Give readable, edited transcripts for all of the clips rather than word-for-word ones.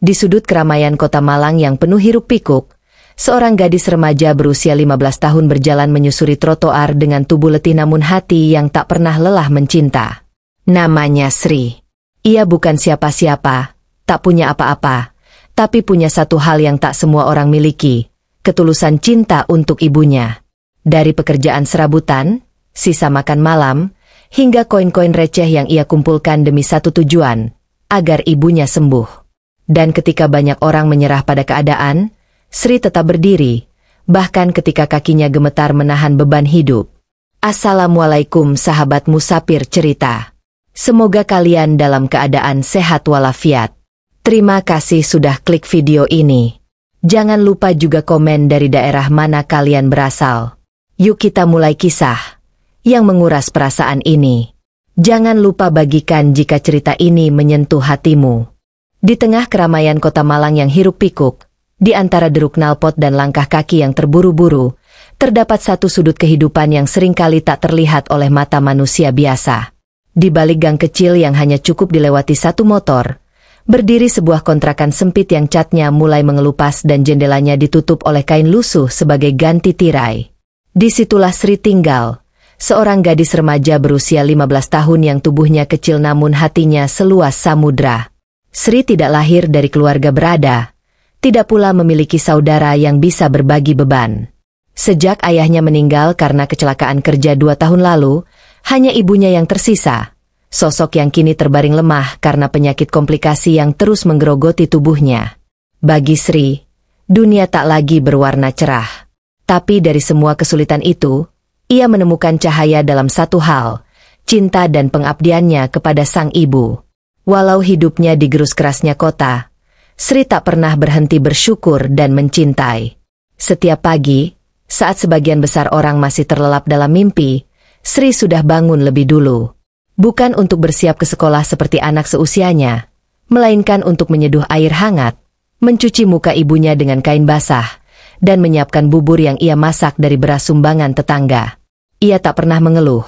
Di sudut keramaian kota Malang yang penuh hiruk-pikuk, seorang gadis remaja berusia 15 tahun berjalan menyusuri trotoar dengan tubuh letih namun hati yang tak pernah lelah mencinta. Namanya Sri. Ia bukan siapa-siapa, tak punya apa-apa, tapi punya satu hal yang tak semua orang miliki, ketulusan cinta untuk ibunya. Dari pekerjaan serabutan, sisa makan malam, hingga koin-koin receh yang ia kumpulkan demi satu tujuan, agar ibunya sembuh. Dan ketika banyak orang menyerah pada keadaan, Sri tetap berdiri, bahkan ketika kakinya gemetar menahan beban hidup. Assalamualaikum sahabat Musafir Cerita. Semoga kalian dalam keadaan sehat walafiat. Terima kasih sudah klik video ini. Jangan lupa juga komen dari daerah mana kalian berasal. Yuk kita mulai kisah yang menguras perasaan ini. Jangan lupa bagikan jika cerita ini menyentuh hatimu. Di tengah keramaian kota Malang yang hiruk-pikuk, di antara deruk knalpot dan langkah kaki yang terburu-buru, terdapat satu sudut kehidupan yang seringkali tak terlihat oleh mata manusia biasa. Di balik gang kecil yang hanya cukup dilewati satu motor, berdiri sebuah kontrakan sempit yang catnya mulai mengelupas dan jendelanya ditutup oleh kain lusuh sebagai ganti tirai. Disitulah Sri tinggal, seorang gadis remaja berusia 15 tahun yang tubuhnya kecil namun hatinya seluas samudra. Sri tidak lahir dari keluarga berada, tidak pula memiliki saudara yang bisa berbagi beban. Sejak ayahnya meninggal karena kecelakaan kerja 2 tahun lalu, hanya ibunya yang tersisa, sosok yang kini terbaring lemah karena penyakit komplikasi yang terus menggerogoti tubuhnya. Bagi Sri, dunia tak lagi berwarna cerah. Tapi dari semua kesulitan itu, ia menemukan cahaya dalam satu hal, cinta dan pengabdiannya kepada sang ibu. Walau hidupnya digerus kerasnya kota, Sri tak pernah berhenti bersyukur dan mencintai. Setiap pagi, saat sebagian besar orang masih terlelap dalam mimpi, Sri sudah bangun lebih dulu. Bukan untuk bersiap ke sekolah seperti anak seusianya, melainkan untuk menyeduh air hangat, mencuci muka ibunya dengan kain basah, dan menyiapkan bubur yang ia masak dari beras sumbangan tetangga. Ia tak pernah mengeluh.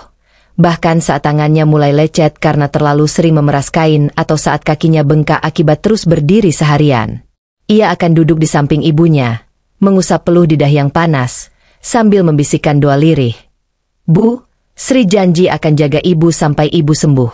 Bahkan saat tangannya mulai lecet karena terlalu sering memeras kain atau saat kakinya bengkak akibat terus berdiri seharian. Ia akan duduk di samping ibunya, mengusap peluh di dahi yang panas, sambil membisikkan doa lirih. "Bu, Sri janji akan jaga ibu sampai ibu sembuh."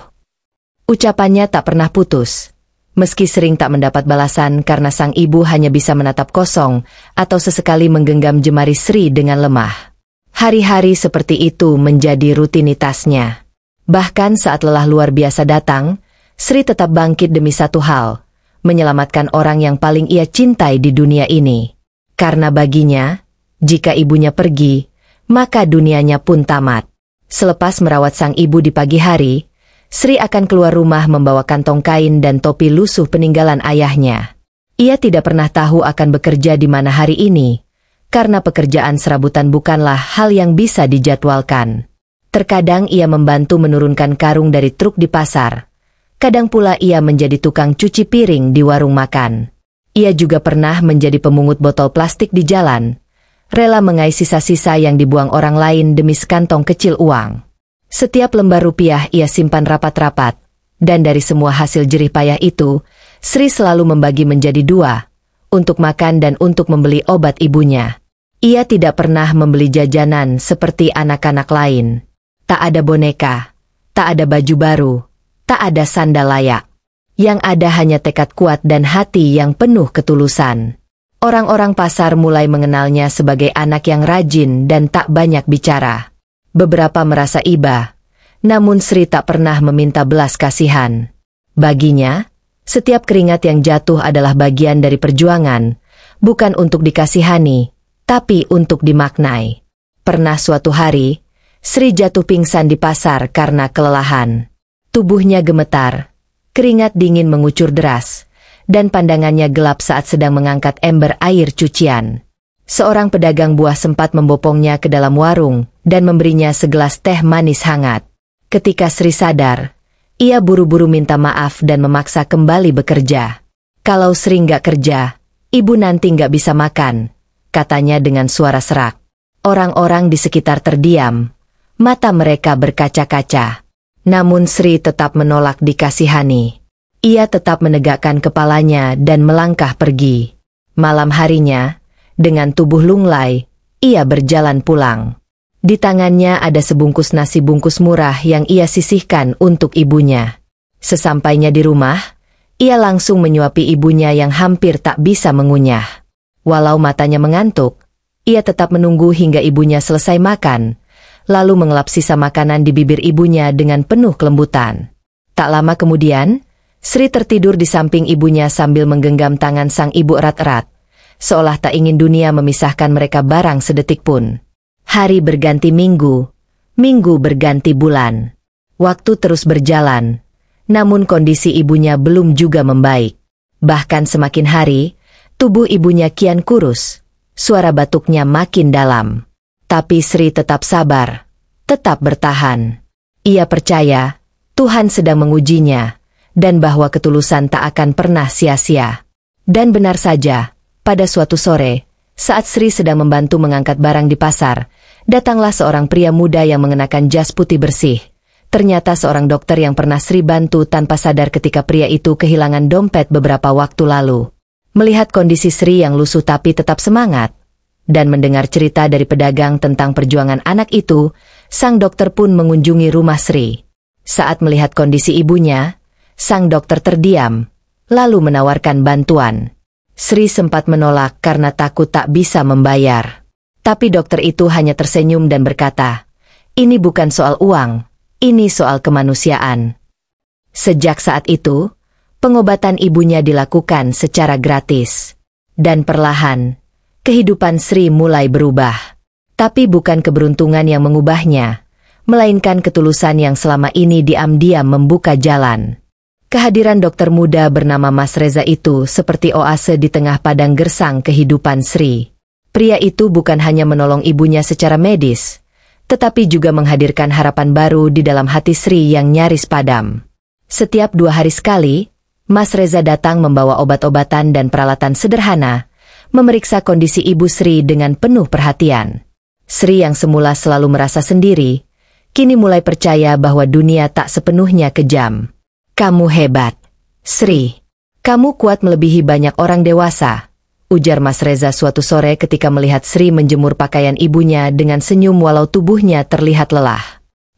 Ucapannya tak pernah putus. Meski sering tak mendapat balasan karena sang ibu hanya bisa menatap kosong atau sesekali menggenggam jemari Sri dengan lemah. Hari-hari seperti itu menjadi rutinitasnya. Bahkan saat lelah luar biasa datang, Sri tetap bangkit demi satu hal, menyelamatkan orang yang paling ia cintai di dunia ini. Karena baginya, jika ibunya pergi, maka dunianya pun tamat. Selepas merawat sang ibu di pagi hari, Sri akan keluar rumah membawa kantong kain dan topi lusuh peninggalan ayahnya. Ia tidak pernah tahu akan bekerja di mana hari ini, karena pekerjaan serabutan bukanlah hal yang bisa dijadwalkan. Terkadang ia membantu menurunkan karung dari truk di pasar. Kadang pula ia menjadi tukang cuci piring di warung makan. Ia juga pernah menjadi pemungut botol plastik di jalan, rela mengais sisa-sisa yang dibuang orang lain demi sekantong kecil uang. Setiap lembar rupiah ia simpan rapat-rapat, dan dari semua hasil jerih payah itu, Sri selalu membagi menjadi 2, untuk makan dan untuk membeli obat ibunya. Ia tidak pernah membeli jajanan seperti anak-anak lain. Tak ada boneka, tak ada baju baru, tak ada sandal layak. Yang ada hanya tekad kuat dan hati yang penuh ketulusan. Orang-orang pasar mulai mengenalnya sebagai anak yang rajin dan tak banyak bicara. Beberapa merasa iba, namun Sri tak pernah meminta belas kasihan. Baginya, setiap keringat yang jatuh adalah bagian dari perjuangan, bukan untuk dikasihani, tapi untuk dimaknai. Pernah suatu hari, Sri jatuh pingsan di pasar karena kelelahan. Tubuhnya gemetar, keringat dingin mengucur deras, dan pandangannya gelap saat sedang mengangkat ember air cucian. Seorang pedagang buah sempat membopongnya ke dalam warung dan memberinya segelas teh manis hangat. Ketika Sri sadar, ia buru-buru minta maaf dan memaksa kembali bekerja. "Kalau Sri nggak kerja, ibu nanti nggak bisa makan," katanya dengan suara serak. Orang-orang di sekitar terdiam, mata mereka berkaca-kaca. Namun Sri tetap menolak dikasihani. Ia tetap menegakkan kepalanya dan melangkah pergi. Malam harinya, dengan tubuh lunglai, ia berjalan pulang. Di tangannya ada sebungkus nasi bungkus murah yang ia sisihkan untuk ibunya. Sesampainya di rumah, ia langsung menyuapi ibunya yang hampir tak bisa mengunyah. Walau matanya mengantuk, ia tetap menunggu hingga ibunya selesai makan, lalu mengelap sisa makanan di bibir ibunya dengan penuh kelembutan. Tak lama kemudian, Sri tertidur di samping ibunya sambil menggenggam tangan sang ibu erat-erat, seolah tak ingin dunia memisahkan mereka barang sedetik pun. Hari berganti minggu, minggu berganti bulan. Waktu terus berjalan, namun kondisi ibunya belum juga membaik. Bahkan semakin hari, tubuh ibunya kian kurus, suara batuknya makin dalam. Tapi Sri tetap sabar, tetap bertahan. Ia percaya Tuhan sedang mengujinya, dan bahwa ketulusan tak akan pernah sia-sia. Dan benar saja, pada suatu sore, saat Sri sedang membantu mengangkat barang di pasar, datanglah seorang pria muda yang mengenakan jas putih bersih. Ternyata seorang dokter yang pernah Sri bantu tanpa sadar ketika pria itu kehilangan dompet beberapa waktu lalu. Melihat kondisi Sri yang lusuh tapi tetap semangat, dan mendengar cerita dari pedagang tentang perjuangan anak itu, sang dokter pun mengunjungi rumah Sri. Saat melihat kondisi ibunya, sang dokter terdiam, lalu menawarkan bantuan. Sri sempat menolak karena takut tak bisa membayar. Tapi dokter itu hanya tersenyum dan berkata, "Ini bukan soal uang, ini soal kemanusiaan." Sejak saat itu, pengobatan ibunya dilakukan secara gratis. Dan perlahan, kehidupan Sri mulai berubah. Tapi bukan keberuntungan yang mengubahnya, melainkan ketulusan yang selama ini diam-diam membuka jalan. Kehadiran dokter muda bernama Mas Reza itu seperti oase di tengah padang gersang kehidupan Sri. Pria itu bukan hanya menolong ibunya secara medis, tetapi juga menghadirkan harapan baru di dalam hati Sri yang nyaris padam. Setiap 2 hari sekali, Mas Reza datang membawa obat-obatan dan peralatan sederhana, memeriksa kondisi ibu Sri dengan penuh perhatian. Sri yang semula selalu merasa sendiri, kini mulai percaya bahwa dunia tak sepenuhnya kejam. "Kamu hebat, Sri. Kamu kuat melebihi banyak orang dewasa," ujar Mas Reza suatu sore ketika melihat Sri menjemur pakaian ibunya dengan senyum walau tubuhnya terlihat lelah.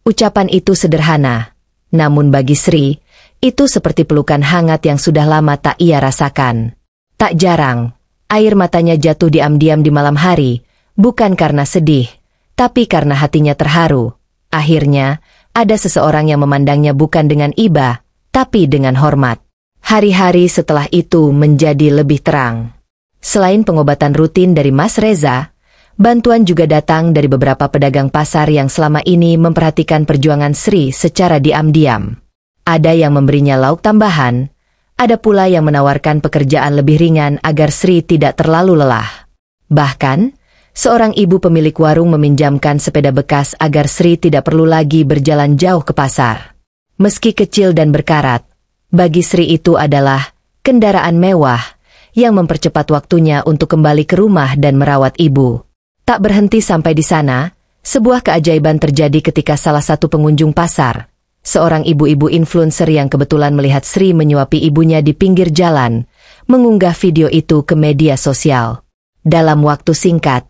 Ucapan itu sederhana, namun bagi Sri, itu seperti pelukan hangat yang sudah lama tak ia rasakan. Tak jarang, air matanya jatuh diam-diam di malam hari, bukan karena sedih, tapi karena hatinya terharu. Akhirnya, ada seseorang yang memandangnya bukan dengan iba, tapi dengan hormat. Hari-hari setelah itu menjadi lebih terang. Selain pengobatan rutin dari Mas Reza, bantuan juga datang dari beberapa pedagang pasar yang selama ini memperhatikan perjuangan Sri secara diam-diam. Ada yang memberinya lauk tambahan, ada pula yang menawarkan pekerjaan lebih ringan agar Sri tidak terlalu lelah. Bahkan, seorang ibu pemilik warung meminjamkan sepeda bekas agar Sri tidak perlu lagi berjalan jauh ke pasar. Meski kecil dan berkarat, bagi Sri itu adalah kendaraan mewah yang mempercepat waktunya untuk kembali ke rumah dan merawat ibu. Tak berhenti sampai di sana, sebuah keajaiban terjadi ketika salah satu pengunjung pasar, seorang ibu-ibu influencer yang kebetulan melihat Sri menyuapi ibunya di pinggir jalan, mengunggah video itu ke media sosial. Dalam waktu singkat,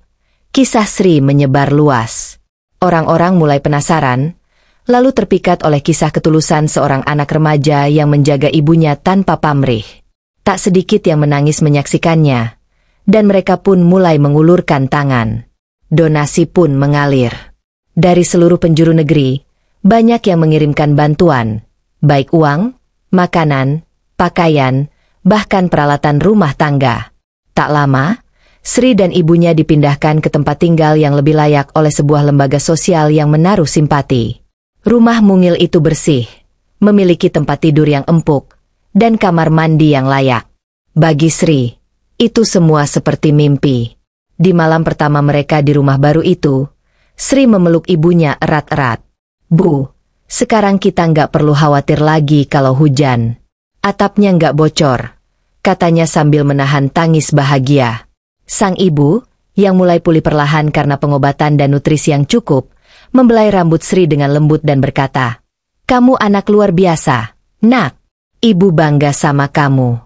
kisah Sri menyebar luas. Orang-orang mulai penasaran, lalu terpikat oleh kisah ketulusan seorang anak remaja yang menjaga ibunya tanpa pamrih. Tak sedikit yang menangis menyaksikannya, dan mereka pun mulai mengulurkan tangan. Donasi pun mengalir. Dari seluruh penjuru negeri, banyak yang mengirimkan bantuan, baik uang, makanan, pakaian, bahkan peralatan rumah tangga. Tak lama, Sri dan ibunya dipindahkan ke tempat tinggal yang lebih layak oleh sebuah lembaga sosial yang menaruh simpati. Rumah mungil itu bersih, memiliki tempat tidur yang empuk, dan kamar mandi yang layak. Bagi Sri, itu semua seperti mimpi. Di malam pertama mereka di rumah baru itu, Sri memeluk ibunya erat-erat. "Bu, sekarang kita nggak perlu khawatir lagi kalau hujan. Atapnya nggak bocor," katanya sambil menahan tangis bahagia. Sang ibu, yang mulai pulih perlahan karena pengobatan dan nutrisi yang cukup, membelai rambut Sri dengan lembut dan berkata, "Kamu anak luar biasa, Nak." Ibu bangga sama kamu."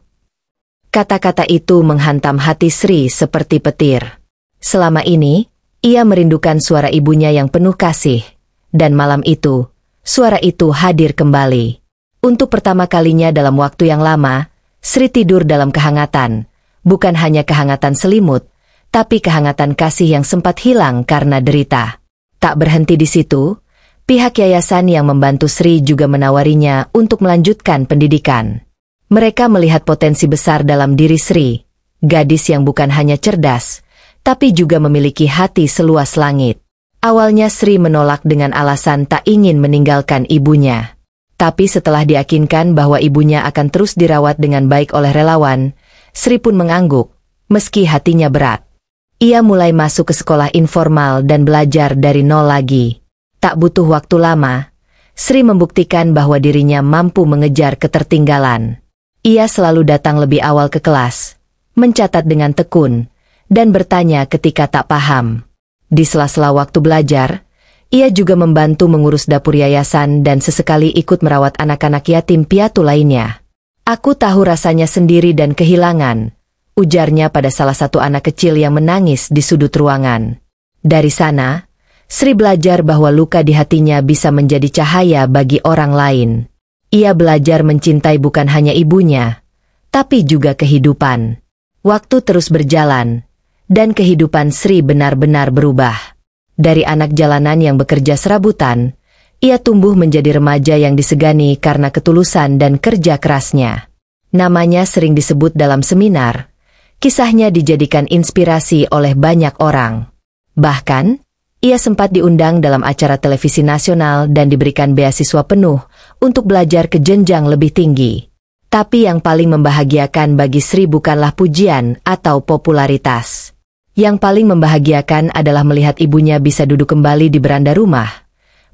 Kata-kata itu menghantam hati Sri seperti petir. Selama ini, ia merindukan suara ibunya yang penuh kasih. Dan malam itu, suara itu hadir kembali. Untuk pertama kalinya dalam waktu yang lama, Sri tidur dalam kehangatan. Bukan hanya kehangatan selimut, tapi kehangatan kasih yang sempat hilang karena derita. Tak berhenti di situ, pihak yayasan yang membantu Sri juga menawarinya untuk melanjutkan pendidikan. Mereka melihat potensi besar dalam diri Sri, gadis yang bukan hanya cerdas, tapi juga memiliki hati seluas langit. Awalnya Sri menolak dengan alasan tak ingin meninggalkan ibunya. Tapi setelah diyakinkan bahwa ibunya akan terus dirawat dengan baik oleh relawan, Sri pun mengangguk, meski hatinya berat. Ia mulai masuk ke sekolah informal dan belajar dari nol lagi. Tak butuh waktu lama, Sri membuktikan bahwa dirinya mampu mengejar ketertinggalan. Ia selalu datang lebih awal ke kelas, mencatat dengan tekun, dan bertanya ketika tak paham. Di sela-sela waktu belajar, ia juga membantu mengurus dapur yayasan dan sesekali ikut merawat anak-anak yatim piatu lainnya. "Aku tahu rasanya sendiri dan kehilangan," ujarnya pada salah satu anak kecil yang menangis di sudut ruangan. Dari sana, Sri belajar bahwa luka di hatinya bisa menjadi cahaya bagi orang lain. Ia belajar mencintai bukan hanya ibunya, tapi juga kehidupan. Waktu terus berjalan, dan kehidupan Sri benar-benar berubah. Dari anak jalanan yang bekerja serabutan, ia tumbuh menjadi remaja yang disegani karena ketulusan dan kerja kerasnya. Namanya sering disebut dalam seminar, kisahnya dijadikan inspirasi oleh banyak orang. Bahkan, ia sempat diundang dalam acara televisi nasional dan diberikan beasiswa penuh untuk belajar ke jenjang lebih tinggi. Tapi yang paling membahagiakan bagi Sri bukanlah pujian atau popularitas. Yang paling membahagiakan adalah melihat ibunya bisa duduk kembali di beranda rumah,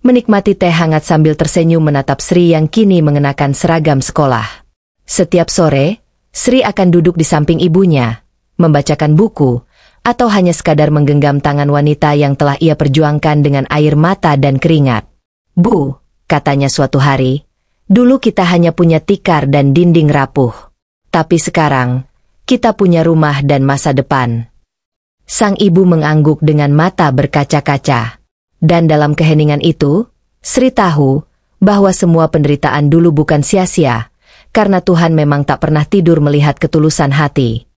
menikmati teh hangat sambil tersenyum menatap Sri yang kini mengenakan seragam sekolah. Setiap sore, Sri akan duduk di samping ibunya, membacakan buku, atau hanya sekadar menggenggam tangan wanita yang telah ia perjuangkan dengan air mata dan keringat. "Bu," katanya suatu hari, "dulu kita hanya punya tikar dan dinding rapuh. Tapi sekarang, kita punya rumah dan masa depan." Sang ibu mengangguk dengan mata berkaca-kaca. Dan dalam keheningan itu, Sri tahu bahwa semua penderitaan dulu bukan sia-sia, karena Tuhan memang tak pernah tidur melihat ketulusan hati.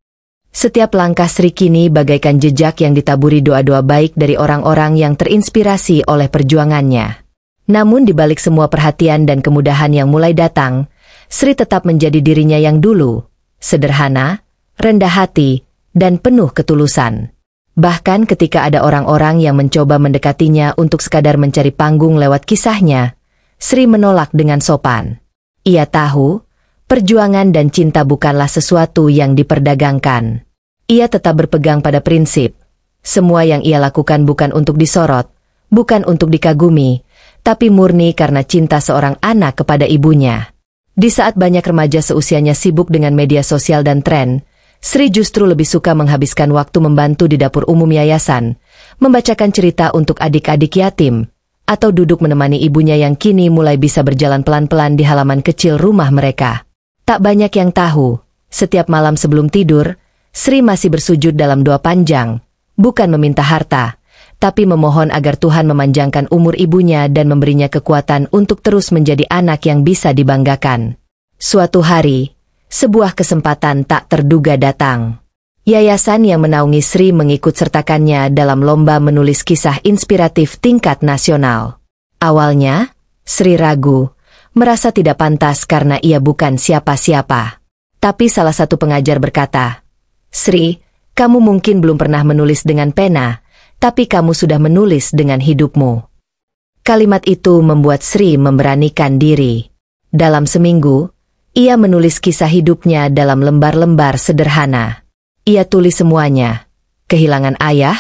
Setiap langkah Sri kini bagaikan jejak yang ditaburi doa-doa baik dari orang-orang yang terinspirasi oleh perjuangannya. Namun di balik semua perhatian dan kemudahan yang mulai datang, Sri tetap menjadi dirinya yang dulu, sederhana, rendah hati, dan penuh ketulusan. Bahkan ketika ada orang-orang yang mencoba mendekatinya untuk sekadar mencari panggung lewat kisahnya, Sri menolak dengan sopan. Ia tahu, perjuangan dan cinta bukanlah sesuatu yang diperdagangkan. Ia tetap berpegang pada prinsip. Semua yang ia lakukan bukan untuk disorot, bukan untuk dikagumi, tapi murni karena cinta seorang anak kepada ibunya. Di saat banyak remaja seusianya sibuk dengan media sosial dan tren, Sri justru lebih suka menghabiskan waktu membantu di dapur umum yayasan, membacakan cerita untuk adik-adik yatim, atau duduk menemani ibunya yang kini mulai bisa berjalan pelan-pelan di halaman kecil rumah mereka. Tak banyak yang tahu, setiap malam sebelum tidur, Sri masih bersujud dalam doa panjang, bukan meminta harta, tapi memohon agar Tuhan memanjangkan umur ibunya dan memberinya kekuatan untuk terus menjadi anak yang bisa dibanggakan. Suatu hari, sebuah kesempatan tak terduga datang. Yayasan yang menaungi Sri mengikut sertakannya dalam lomba menulis kisah inspiratif tingkat nasional. Awalnya, Sri ragu, merasa tidak pantas karena ia bukan siapa-siapa. Tapi salah satu pengajar berkata, "Sri, kamu mungkin belum pernah menulis dengan pena, tapi kamu sudah menulis dengan hidupmu." Kalimat itu membuat Sri memberanikan diri. Dalam seminggu, ia menulis kisah hidupnya dalam lembar-lembar sederhana. Ia tulis semuanya, kehilangan ayah,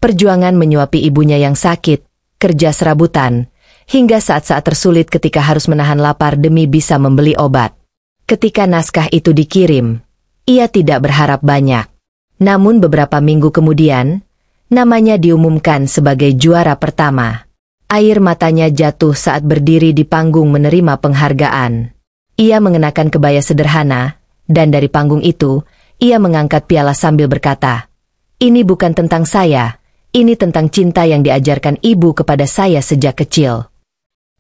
perjuangan menyuapi ibunya yang sakit, kerja serabutan, hingga saat-saat tersulit ketika harus menahan lapar demi bisa membeli obat. Ketika naskah itu dikirim, ia tidak berharap banyak. Namun beberapa minggu kemudian, namanya diumumkan sebagai juara pertama. Air matanya jatuh saat berdiri di panggung menerima penghargaan. Ia mengenakan kebaya sederhana, dan dari panggung itu, ia mengangkat piala sambil berkata, "Ini bukan tentang saya, ini tentang cinta yang diajarkan ibu kepada saya sejak kecil."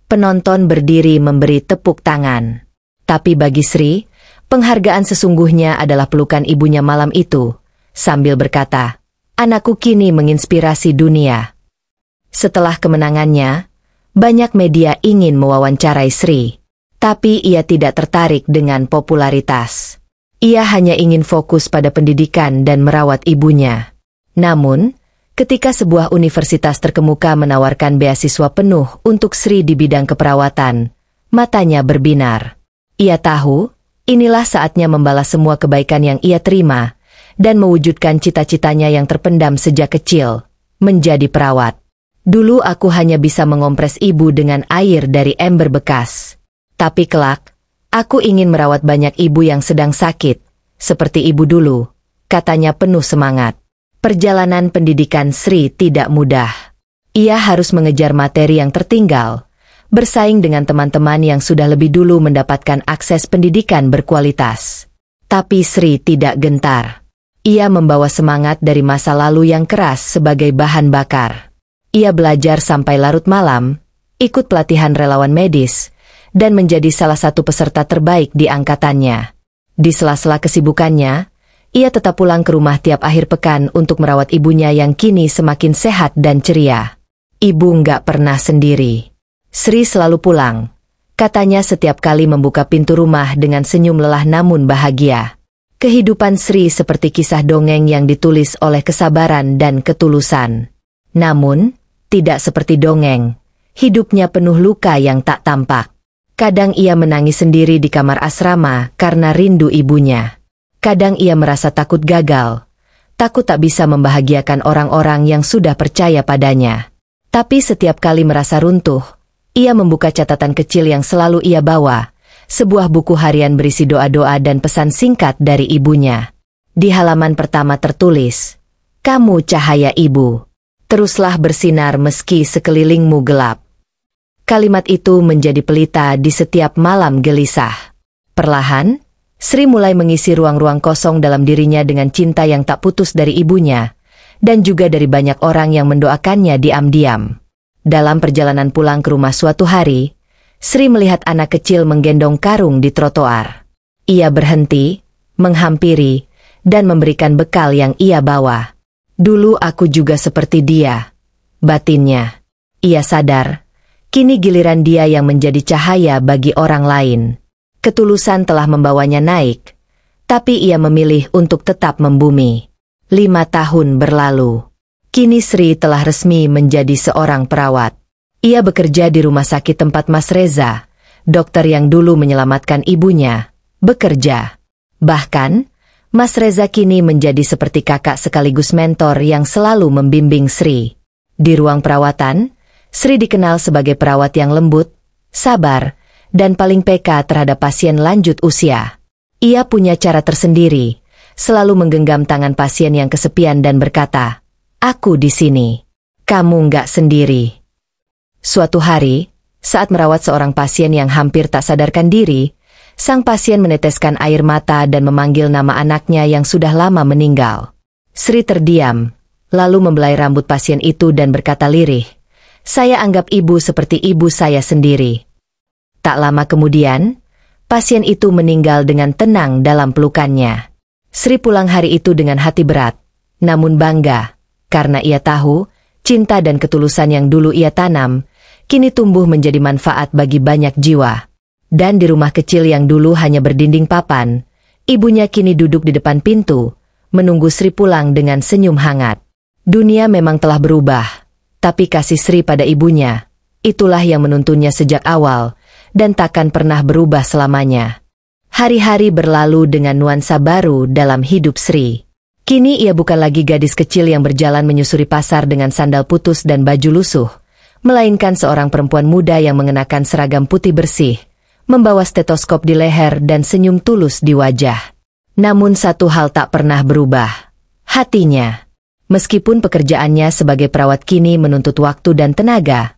Penonton berdiri memberi tepuk tangan. Tapi bagi Sri, penghargaan sesungguhnya adalah pelukan ibunya malam itu, sambil berkata, "Anakku kini menginspirasi dunia." Setelah kemenangannya, banyak media ingin mewawancarai Sri. Tapi ia tidak tertarik dengan popularitas. Ia hanya ingin fokus pada pendidikan dan merawat ibunya. Namun, ketika sebuah universitas terkemuka menawarkan beasiswa penuh untuk Sri di bidang keperawatan, matanya berbinar. Ia tahu, inilah saatnya membalas semua kebaikan yang ia terima, dan mewujudkan cita-citanya yang terpendam sejak kecil, menjadi perawat. Dulu aku hanya bisa mengompres ibu dengan air dari ember bekas. Tapi kelak, aku ingin merawat banyak ibu yang sedang sakit, seperti ibu dulu, katanya penuh semangat. Perjalanan pendidikan Sri tidak mudah. Ia harus mengejar materi yang tertinggal, bersaing dengan teman-teman yang sudah lebih dulu mendapatkan akses pendidikan berkualitas. Tapi Sri tidak gentar. Ia membawa semangat dari masa lalu yang keras sebagai bahan bakar. Ia belajar sampai larut malam, ikut pelatihan relawan medis, dan menjadi salah satu peserta terbaik di angkatannya. Di sela-sela kesibukannya, ia tetap pulang ke rumah tiap akhir pekan untuk merawat ibunya yang kini semakin sehat dan ceria. Ibu nggak pernah sendiri. Sri selalu pulang. Katanya setiap kali membuka pintu rumah dengan senyum lelah namun bahagia. Kehidupan Sri seperti kisah dongeng yang ditulis oleh kesabaran dan ketulusan. Namun, tidak seperti dongeng. Hidupnya penuh luka yang tak tampak. Kadang ia menangis sendiri di kamar asrama karena rindu ibunya. Kadang ia merasa takut gagal. Takut tak bisa membahagiakan orang-orang yang sudah percaya padanya. Tapi setiap kali merasa runtuh, ia membuka catatan kecil yang selalu ia bawa, sebuah buku harian berisi doa-doa dan pesan singkat dari ibunya. Di halaman pertama tertulis, "Kamu cahaya ibu. Teruslah bersinar meski sekelilingmu gelap." Kalimat itu menjadi pelita di setiap malam gelisah. Perlahan, Sri mulai mengisi ruang-ruang kosong dalam dirinya dengan cinta yang tak putus dari ibunya, dan juga dari banyak orang yang mendoakannya diam-diam. Dalam perjalanan pulang ke rumah suatu hari, Sri melihat anak kecil menggendong karung di trotoar. Ia berhenti, menghampiri, dan memberikan bekal yang ia bawa. "Dulu aku juga seperti dia," batinnya. Ia sadar, kini giliran dia yang menjadi cahaya bagi orang lain. Ketulusan telah membawanya naik, tapi ia memilih untuk tetap membumi. 5 tahun berlalu. Kini Sri telah resmi menjadi seorang perawat. Ia bekerja di rumah sakit tempat Mas Reza, dokter yang dulu menyelamatkan ibunya, bekerja. Bahkan, Mas Reza kini menjadi seperti kakak sekaligus mentor yang selalu membimbing Sri. Di ruang perawatan, Sri dikenal sebagai perawat yang lembut, sabar, dan paling peka terhadap pasien lanjut usia. Ia punya cara tersendiri, selalu menggenggam tangan pasien yang kesepian dan berkata, "Aku di sini. Kamu nggak sendiri." Suatu hari, saat merawat seorang pasien yang hampir tak sadarkan diri, sang pasien meneteskan air mata dan memanggil nama anaknya yang sudah lama meninggal. Sri terdiam, lalu membelai rambut pasien itu dan berkata lirih, "Saya anggap ibu seperti ibu saya sendiri." Tak lama kemudian, pasien itu meninggal dengan tenang dalam pelukannya. Sri pulang hari itu dengan hati berat, namun bangga, karena ia tahu, cinta dan ketulusan yang dulu ia tanam, kini tumbuh menjadi manfaat bagi banyak jiwa. Dan di rumah kecil yang dulu hanya berdinding papan, ibunya kini duduk di depan pintu, menunggu Sri pulang dengan senyum hangat. Dunia memang telah berubah, tapi kasih Sri pada ibunya, itulah yang menuntunnya sejak awal, dan takkan pernah berubah selamanya. Hari-hari berlalu dengan nuansa baru dalam hidup Sri. Kini ia bukan lagi gadis kecil yang berjalan menyusuri pasar dengan sandal putus dan baju lusuh, melainkan seorang perempuan muda yang mengenakan seragam putih bersih, membawa stetoskop di leher dan senyum tulus di wajah. Namun satu hal tak pernah berubah, hatinya. Meskipun pekerjaannya sebagai perawat kini menuntut waktu dan tenaga,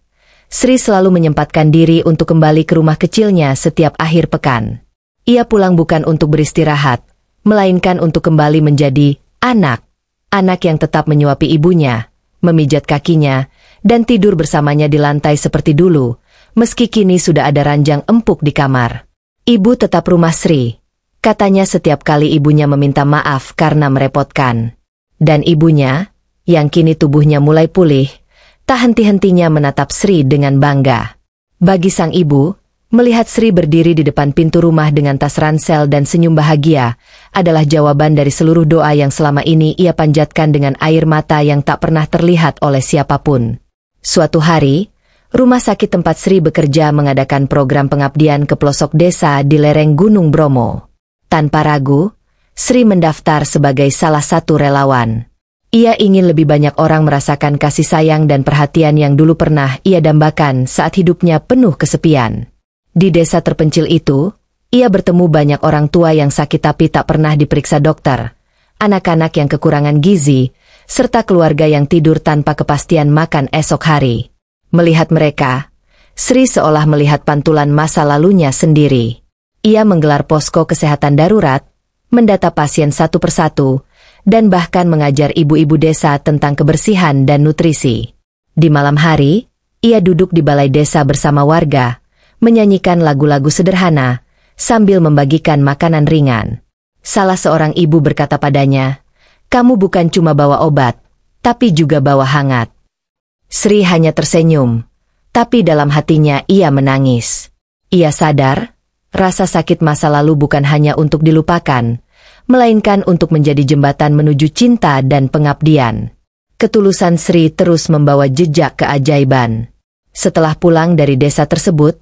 Sri selalu menyempatkan diri untuk kembali ke rumah kecilnya setiap akhir pekan. Ia pulang bukan untuk beristirahat, melainkan untuk kembali menjadi anak. Anak yang tetap menyuapi ibunya, memijat kakinya, dan tidur bersamanya di lantai seperti dulu, meski kini sudah ada ranjang empuk di kamar. Ibu tetap rumah Sri. Katanya setiap kali ibunya meminta maaf karena merepotkan. Dan ibunya, yang kini tubuhnya mulai pulih, tak henti-hentinya menatap Sri dengan bangga. Bagi sang ibu, melihat Sri berdiri di depan pintu rumah dengan tas ransel dan senyum bahagia, adalah jawaban dari seluruh doa yang selama ini ia panjatkan dengan air mata yang tak pernah terlihat oleh siapapun. Suatu hari, rumah sakit tempat Sri bekerja mengadakan program pengabdian ke pelosok desa di lereng Gunung Bromo. Tanpa ragu, Sri mendaftar sebagai salah satu relawan. Ia ingin lebih banyak orang merasakan kasih sayang dan perhatian yang dulu pernah ia dambakan saat hidupnya penuh kesepian. Di desa terpencil itu, ia bertemu banyak orang tua yang sakit tapi tak pernah diperiksa dokter, anak-anak yang kekurangan gizi, serta keluarga yang tidur tanpa kepastian makan esok hari. Melihat mereka, Sri seolah melihat pantulan masa lalunya sendiri. Ia menggelar posko kesehatan darurat, mendata pasien satu persatu, dan bahkan mengajar ibu-ibu desa tentang kebersihan dan nutrisi. Di malam hari, ia duduk di balai desa bersama warga, menyanyikan lagu-lagu sederhana, sambil membagikan makanan ringan. Salah seorang ibu berkata padanya, "Kamu bukan cuma bawa obat, tapi juga bawa hangat." Sri hanya tersenyum, tapi dalam hatinya ia menangis. Ia sadar, rasa sakit masa lalu bukan hanya untuk dilupakan, melainkan untuk menjadi jembatan menuju cinta dan pengabdian. Ketulusan Sri terus membawa jejak keajaiban. Setelah pulang dari desa tersebut,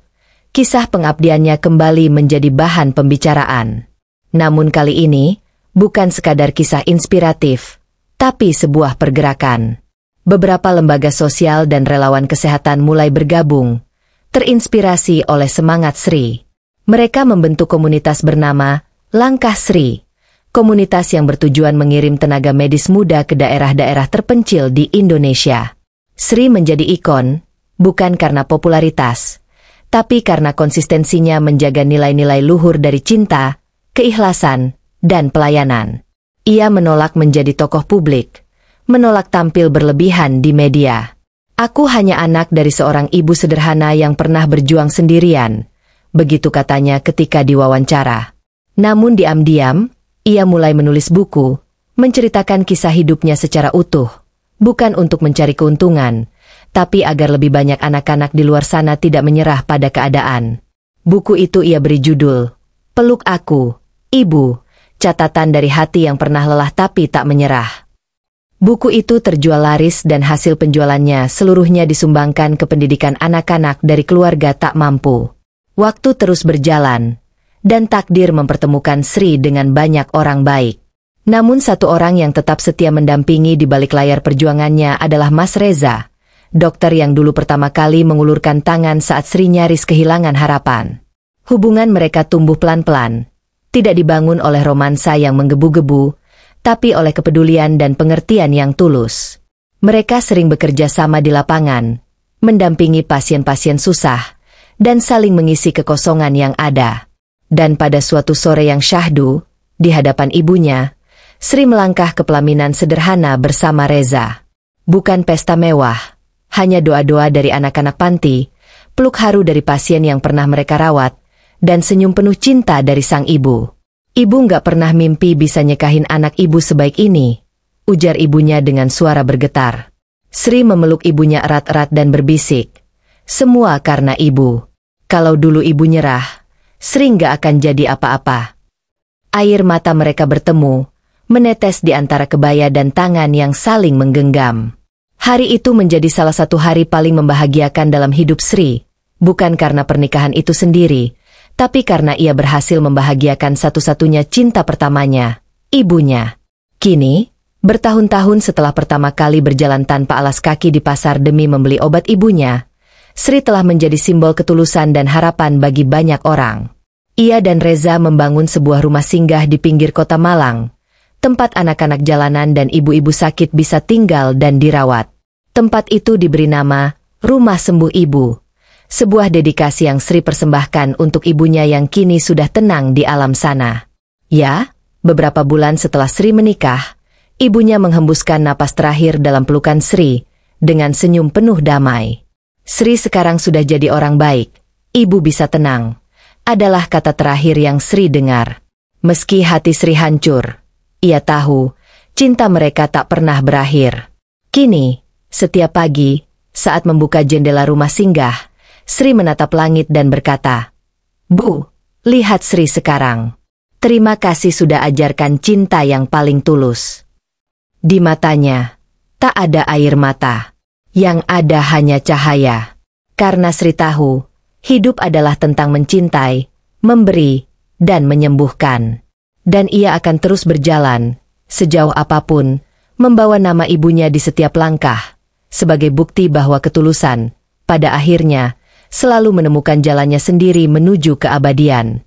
kisah pengabdiannya kembali menjadi bahan pembicaraan. Namun kali ini, bukan sekadar kisah inspiratif, tapi sebuah pergerakan. Beberapa lembaga sosial dan relawan kesehatan mulai bergabung, terinspirasi oleh semangat Sri. Mereka membentuk komunitas bernama Langkah Sri, komunitas yang bertujuan mengirim tenaga medis muda ke daerah-daerah terpencil di Indonesia. Sri menjadi ikon, bukan karena popularitas, tapi karena konsistensinya menjaga nilai-nilai luhur dari cinta, keikhlasan, dan pelayanan. Ia menolak menjadi tokoh publik, menolak tampil berlebihan di media. "Aku hanya anak dari seorang ibu sederhana yang pernah berjuang sendirian," begitu katanya ketika diwawancara. Namun diam-diam, ia mulai menulis buku, menceritakan kisah hidupnya secara utuh, bukan untuk mencari keuntungan, tapi agar lebih banyak anak-anak di luar sana tidak menyerah pada keadaan. Buku itu ia beri judul, "Peluk Aku, Ibu, Catatan dari Hati yang Pernah Lelah Tapi Tak Menyerah." Buku itu terjual laris dan hasil penjualannya seluruhnya disumbangkan ke pendidikan anak-anak dari keluarga tak mampu. Waktu terus berjalan, dan takdir mempertemukan Sri dengan banyak orang baik. Namun satu orang yang tetap setia mendampingi di balik layar perjuangannya adalah Mas Reza, dokter yang dulu pertama kali mengulurkan tangan saat Sri nyaris kehilangan harapan. Hubungan mereka tumbuh pelan-pelan, tidak dibangun oleh romansa yang menggebu-gebu, tapi oleh kepedulian dan pengertian yang tulus. Mereka sering bekerja sama di lapangan, mendampingi pasien-pasien susah, dan saling mengisi kekosongan yang ada. Dan pada suatu sore yang syahdu, di hadapan ibunya, Sri melangkah ke pelaminan sederhana bersama Reza. Bukan pesta mewah, hanya doa-doa dari anak-anak panti, peluk haru dari pasien yang pernah mereka rawat, dan senyum penuh cinta dari sang ibu. "Ibu nggak pernah mimpi bisa nyekahin anak ibu sebaik ini," ujar ibunya dengan suara bergetar. Sri memeluk ibunya erat-erat dan berbisik, "Semua karena ibu. Kalau dulu ibu nyerah, Sri nggak akan jadi apa-apa." Air mata mereka bertemu, menetes di antara kebaya dan tangan yang saling menggenggam. Hari itu menjadi salah satu hari paling membahagiakan dalam hidup Sri, bukan karena pernikahan itu sendiri, tapi karena ia berhasil membahagiakan satu-satunya cinta pertamanya, ibunya. Kini, bertahun-tahun setelah pertama kali berjalan tanpa alas kaki di pasar demi membeli obat ibunya, Sri telah menjadi simbol ketulusan dan harapan bagi banyak orang. Ia dan Reza membangun sebuah rumah singgah di pinggir kota Malang, tempat anak-anak jalanan dan ibu-ibu sakit bisa tinggal dan dirawat. Tempat itu diberi nama Rumah Sembuh Ibu, Sebuah dedikasi yang Sri persembahkan untuk ibunya yang kini sudah tenang di alam sana. Ya, beberapa bulan setelah Sri menikah, ibunya menghembuskan napas terakhir dalam pelukan Sri, dengan senyum penuh damai. Sri sekarang sudah jadi orang baik, ibu bisa tenang, adalah kata terakhir yang Sri dengar. Meski hati Sri hancur, ia tahu, cinta mereka tak pernah berakhir. Kini, setiap pagi, saat membuka jendela rumah singgah, Sri menatap langit dan berkata, "Bu, lihat Sri sekarang. Terima kasih sudah ajarkan cinta yang paling tulus." Di matanya, tak ada air mata. Yang ada hanya cahaya. Karena Sri tahu, hidup adalah tentang mencintai, memberi, dan menyembuhkan. Dan ia akan terus berjalan, sejauh apapun, membawa nama ibunya di setiap langkah, sebagai bukti bahwa ketulusan, pada akhirnya, selalu menemukan jalannya sendiri menuju keabadian.